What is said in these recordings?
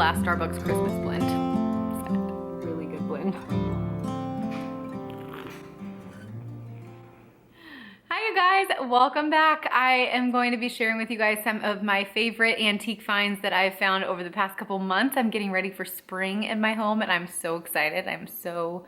last Starbucks Christmas blend. It's a really good blend. Hi you guys, welcome back. I am going to be sharing with you guys some of my favorite antique finds that I've found over the past couple months. I'm getting ready for spring in my home and I'm so excited. I'm so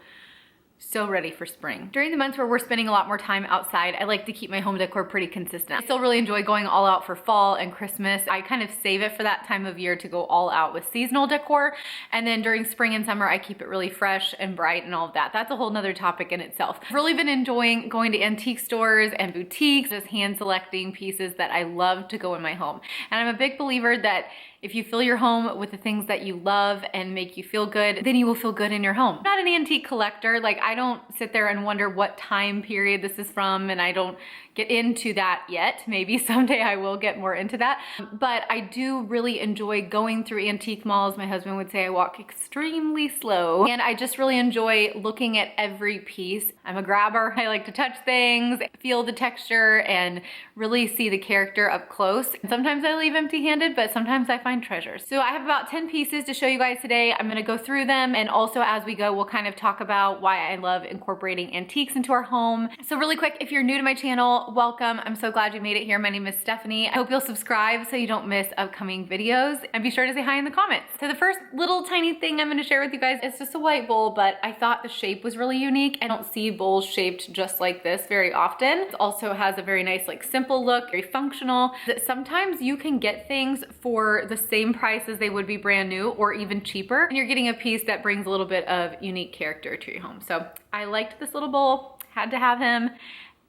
ready for spring. During the months where we're spending a lot more time outside, I like to keep my home decor pretty consistent. I still really enjoy going all out for fall and Christmas. I kind of save it for that time of year to go all out with seasonal decor. And then during spring and summer, I keep it really fresh and bright and all of that. That's a whole nother topic in itself. I've really been enjoying going to antique stores and boutiques, just hand selecting pieces that I love to go in my home. And I'm a big believer that if you fill your home with the things that you love and make you feel good, then you will feel good in your home. I'm not an antique collector. Like, I don't sit there and wonder what time period this is from, and I don't get into that yet. Maybe someday I will get more into that. But I do really enjoy going through antique malls. My husband would say I walk extremely slow, and I just really enjoy looking at every piece. I'm a grabber. I like to touch things, feel the texture, and really see the character up close. Sometimes I leave empty-handed, but sometimes I find treasures. So I have about 10 pieces to show you guys today. I'm gonna go through them, and also as we go, we'll kind of talk about why I love incorporating antiques into our home. So really quick, if you're new to my channel, welcome. I'm so glad you made it here. My name is Stephanie. I hope you'll subscribe so you don't miss upcoming videos, and be sure to say hi in the comments. So the first little tiny thing I'm gonna share with you guys is just a white bowl, but I thought the shape was really unique. I don't see bowls shaped just like this very often. It also has a very nice, like, simple look, very functional. Sometimes you can get things for the same price as they would be brand new or even cheaper, and you're getting a piece that brings a little bit of unique character to your home. So I liked this little bowl, had to have him.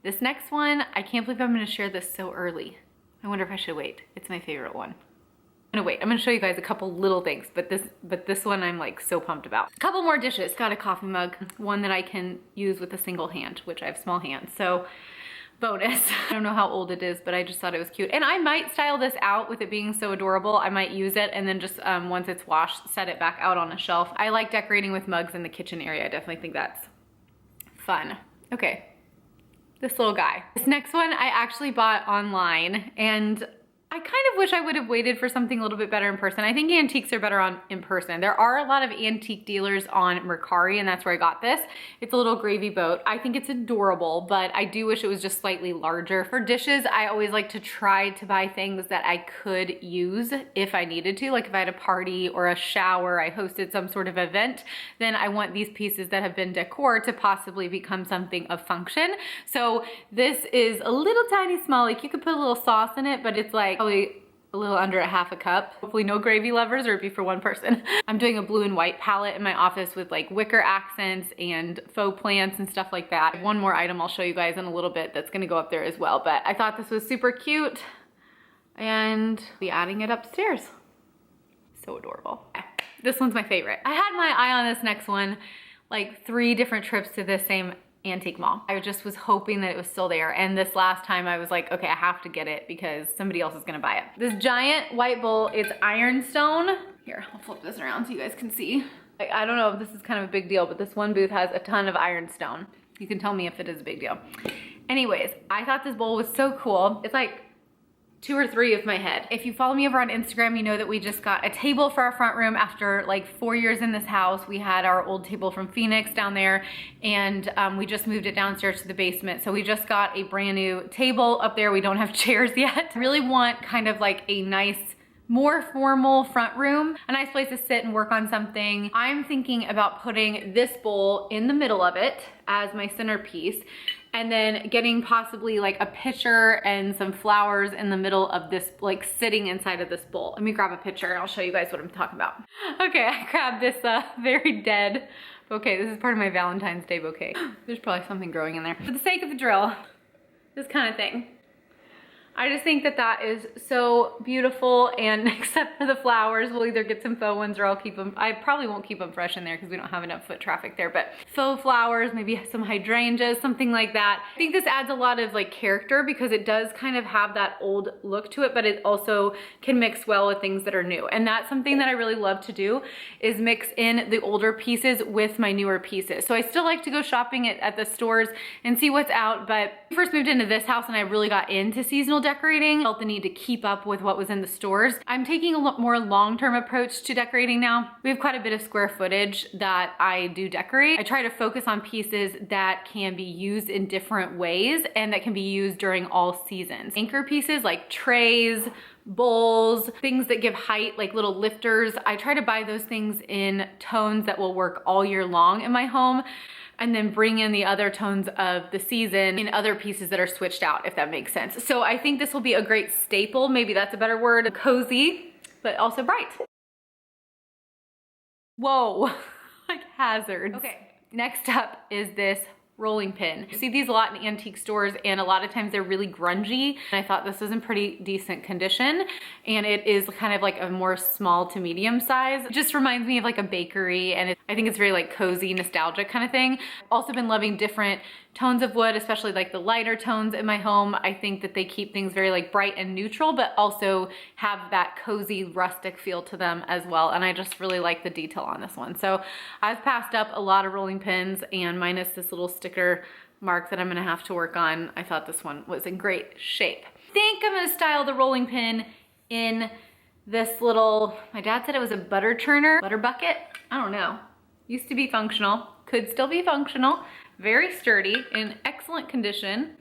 This next one, I can't believe I'm gonna share this so early. I wonder if I should wait. It's my favorite one. I'm gonna wait. I'm gonna show you guys a couple little things, but this one I'm like so pumped about. A couple more dishes. Got a coffee mug, one that I can use with a single hand, which I have small hands, so bonus. I don't know how old it is, but I just thought it was cute. And I might style this out with it being so adorable. I might use it and then just once it's washed, set it back out on a shelf. I like decorating with mugs in the kitchen area. I definitely think that's fun. Okay. This little guy. This next one I actually bought online, and I kind of wish I would have waited for something a little bit better in person. I think antiques are better in person. There are a lot of antique dealers on Mercari, and that's where I got this. It's a little gravy boat. I think it's adorable, but I do wish it was just slightly larger. For dishes, I always like to try to buy things that I could use if I needed to. Like if I had a party or a shower, I hosted some sort of event, then I want these pieces that have been decor to possibly become something of function. So this is a little tiny small, like you could put a little sauce in it, but it's like probably a little under a half a cup. Hopefully no gravy lovers, or it'd be for one person. I'm doing a blue and white palette in my office with like wicker accents and faux plants and stuff like that. One more item I'll show you guys in a little bit that's gonna go up there as well, but I thought this was super cute and I'll be adding it upstairs. So adorable. This one's my favorite. I had my eye on this next one, like 3 different trips to this same antique mall. I just was hoping that it was still there, and this last time I was like, okay, I have to get it because somebody else is gonna buy it. This giant white bowl, it's ironstone. Here, I'll flip this around so you guys can see. I don't know if this is kind of a big deal, but this one booth has a ton of ironstone. You can tell me if it is a big deal. Anyways, I thought this bowl was so cool. It's like 2 or 3 of my head. If you follow me over on Instagram, you know that we just got a table for our front room after like 4 years in this house. We had our old table from Phoenix down there, and we just moved it downstairs to the basement. So we just got a brand new table up there. We don't have chairs yet. I really want kind of like a nice, more formal front room, a nice place to sit and work on something. I'm thinking about putting this bowl in the middle of it as my centerpiece, and then getting possibly like a pitcher and some flowers in the middle of this, like sitting inside of this bowl. Let me grab a picture and I'll show you guys what I'm talking about. Okay, I grabbed this very dead bouquet. This is part of my Valentine's Day bouquet. There's probably something growing in there. For the sake of the drill, this kind of thing. I just think that that is so beautiful, and except for the flowers, we'll either get some faux ones or I'll keep them. I probably won't keep them fresh in there because we don't have enough foot traffic there, but faux flowers, maybe some hydrangeas, something like that. I think this adds a lot of like character because it does kind of have that old look to it, but it also can mix well with things that are new. And that's something that I really love to do, is mix in the older pieces with my newer pieces. So I still like to go shopping at the stores and see what's out, but I first moved into this house and I really got into seasonal decorating. I felt the need to keep up with what was in the stores. I'm taking a more long-term approach to decorating now. We have quite a bit of square footage that I do decorate. I try to focus on pieces that can be used in different ways and that can be used during all seasons. Anchor pieces like trays, bowls, things that give height, like little lifters. I try to buy those things in tones that will work all year long in my home, and then bring in the other tones of the season in other pieces that are switched out, if that makes sense. So I think this will be a great staple. Maybe that's a better word. Cozy, but also bright. Whoa, like hazards. Okay, next up is this rolling pin. You see these a lot in antique stores, and a lot of times they're really grungy. And I thought this was in pretty decent condition, and it is kind of like a more small to medium size. It just reminds me of like a bakery, and I think it's very like cozy, nostalgic kind of thing. Also been loving different tones of wood, especially like the lighter tones in my home. I think that they keep things very like bright and neutral, but also have that cozy rustic feel to them as well. And I just really like the detail on this one. So I've passed up a lot of rolling pins, and minus this little sticker mark that I'm gonna have to work on, I thought this one was in great shape. I think I'm gonna style the rolling pin in this little, my dad said it was a butter churner, butter bucket. I don't know. Used to be functional, could still be functional. Very sturdy, in excellent condition.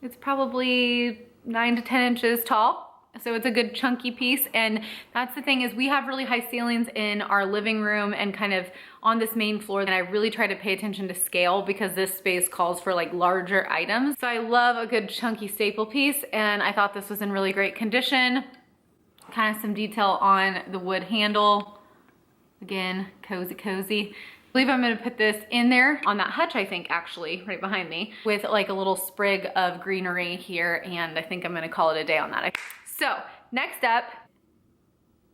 It's probably 9 to 10 inches tall, so it's a good chunky piece. And that's the thing, is we have really high ceilings in our living room and kind of on this main floor, and I really try to pay attention to scale because this space calls for like larger items. So I love a good chunky staple piece, and I thought this was in really great condition. Kind of some detail on the wood handle. Again, cozy, cozy. I believe I'm gonna put this in there on that hutch, I think, actually, right behind me, with like a little sprig of greenery here, and I think I'm gonna call it a day on that. So, next up,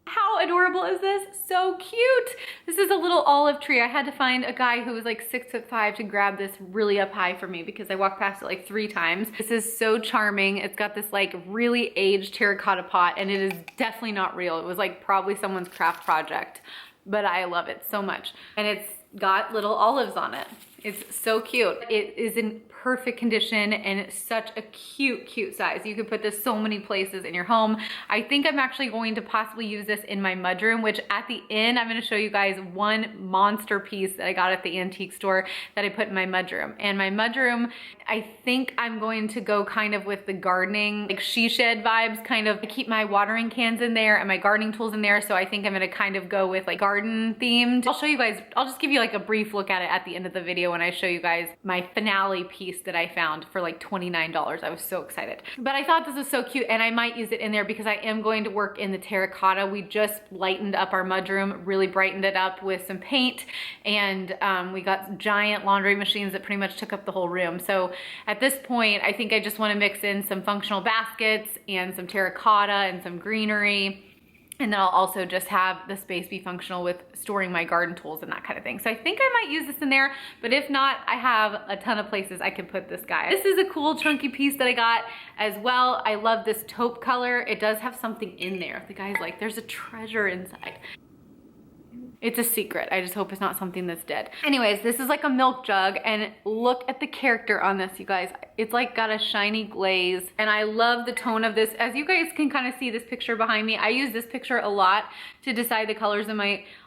how adorable is this? So cute! This is a little olive tree. I had to find a guy who was like 6'5" to grab this really up high for me because I walked past it like 3 times. This is so charming. It's got this like really aged terracotta pot, and it is definitely not real. It was like probably someone's craft project, but I love it so much. And it's got little olives on it. It's so cute. It is in perfect condition, and it's such a cute size. You could put this so many places in your home. I think I'm actually going to possibly use this in my mudroom, which at the end, I'm gonna show you guys one monster piece that I got at the antique store that I put in my mudroom. And my mudroom, I think I'm going to go kind of with the gardening, like she shed vibes, kind of. I keep my watering cans in there and my gardening tools in there, so I think I'm gonna kind of go with like garden themed. I'll show you guys, I'll just give you like a brief look at it at the end of the video when I show you guys my finale piece that I found for like $29. I was so excited. But I thought this was so cute, and I might use it in there because I am going to work in the terracotta. We just lightened up our mudroom, really brightened it up with some paint, and we got giant laundry machines that pretty much took up the whole room. So at this point, I think I just want to mix in some functional baskets and some terracotta and some greenery. And then I'll also just have the space be functional with storing my garden tools and that kind of thing. So I think I might use this in there, but if not, I have a ton of places I can put this guy. This is a cool chunky piece that I got as well. I love this taupe color. It does have something in there. The guy's like, there's a treasure inside. It's a secret. I just hope it's not something that's dead. Anyways, this is like a milk jug, and look at the character on this, you guys. It's like got a shiny glaze, and I love the tone of this. As you guys can kind of see this picture behind me, I use this picture a lot to decide the colors in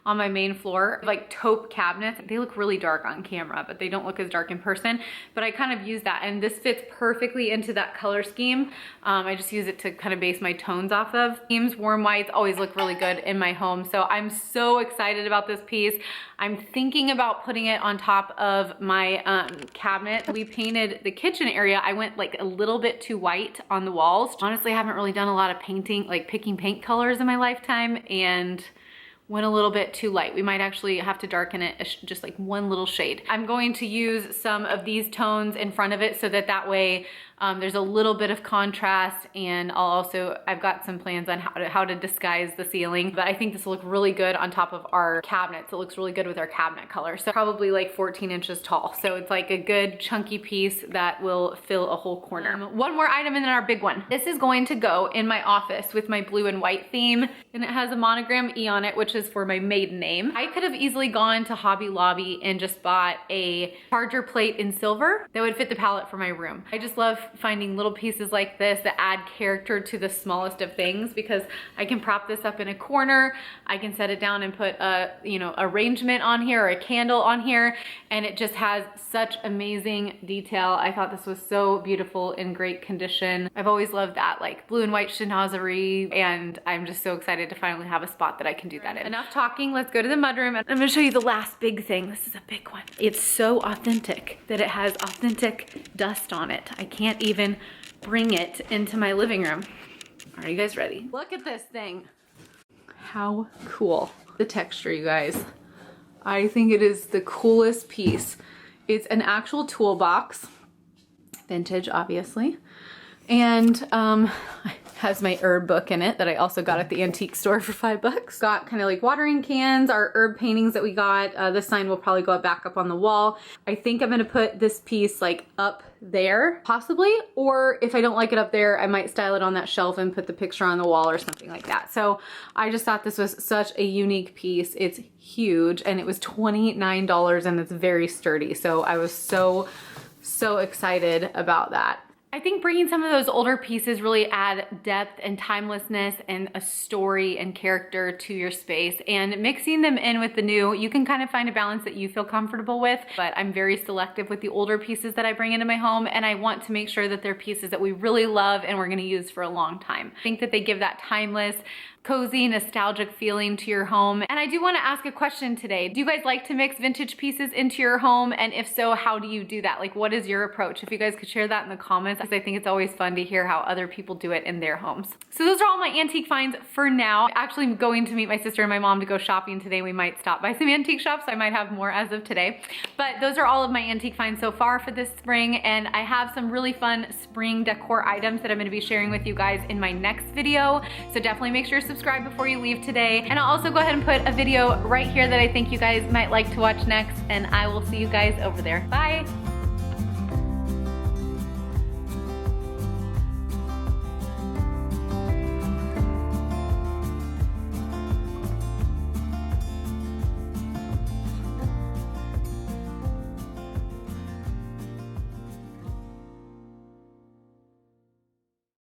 on my main floor, like taupe cabinets. They look really dark on camera, but they don't look as dark in person. But I kind of use that, and this fits perfectly into that color scheme. I just use it to kind of base my tones off of. Themes, warm whites always look really good in my home. So I'm so excited about this piece. I'm thinking about putting it on top of my cabinet. We painted the kitchen area. I went like a little bit too white on the walls. Honestly, I haven't really done a lot of painting, like picking paint colors in my lifetime, and went a little bit too light. We might actually have to darken it just like one little shade. I'm going to use some of these tones in front of it so that way there's a little bit of contrast, and I've got some plans on how to disguise the ceiling, but I think this will look really good on top of our cabinets. It looks really good with our cabinet color. So probably like 14 inches tall. So it's like a good chunky piece that will fill a whole corner. One more item and then our big one. This is going to go in my office with my blue and white theme, and it has a monogram E on it, which is for my maiden name. I could have easily gone to Hobby Lobby and just bought a charger plate in silver that would fit the palette for my room. I just love finding little pieces like this that add character to the smallest of things, because I can prop this up in a corner. I can set it down and put a, you know, arrangement on here or a candle on here, and it just has such amazing detail. I thought this was so beautiful, in great condition. I've always loved that, like blue and white chinoiserie, and I'm just so excited to finally have a spot that I can do that in. Enough talking, let's go to the mudroom. I'm gonna show you the last big thing. This is a big one. It's so authentic that it has authentic dust on it. I can't even bring it into my living room. Are you guys ready? Look at this thing. How cool. The texture, you guys. I think it is the coolest piece. It's an actual toolbox, vintage obviously, and has my herb book in it that I also got at the antique store for $5. Got kind of like watering cans, our herb paintings that we got. This sign will probably go back up on the wall. I think I'm gonna put this piece like up there, possibly, or if I don't like it up there, I might style it on that shelf and put the picture on the wall or something like that. So I just thought this was such a unique piece. It's huge, and it was $29, and it's very sturdy. So I was so excited about that. I think bringing some of those older pieces really add depth and timelessness and a story and character to your space, and mixing them in with the new, you can kind of find a balance that you feel comfortable with. But I'm very selective with the older pieces that I bring into my home, and I want to make sure that they're pieces that we really love and we're gonna use for a long time. I think that they give that timeless, cozy, nostalgic feeling to your home. And I do want to ask a question today. Do you guys like to mix vintage pieces into your home? And if so, how do you do that? Like, what is your approach? If you guys could share that in the comments, because I think it's always fun to hear how other people do it in their homes. So those are all my antique finds for now. Actually, I'm going to meet my sister and my mom to go shopping today. We might stop by some antique shops. I might have more as of today. But those are all of my antique finds so far for this spring. And I have some really fun spring decor items that I'm going to be sharing with you guys in my next video. So definitely make sure to subscribe before you leave today. And I'll also go ahead and put a video right here that I think you guys might like to watch next, and I will see you guys over there. Bye.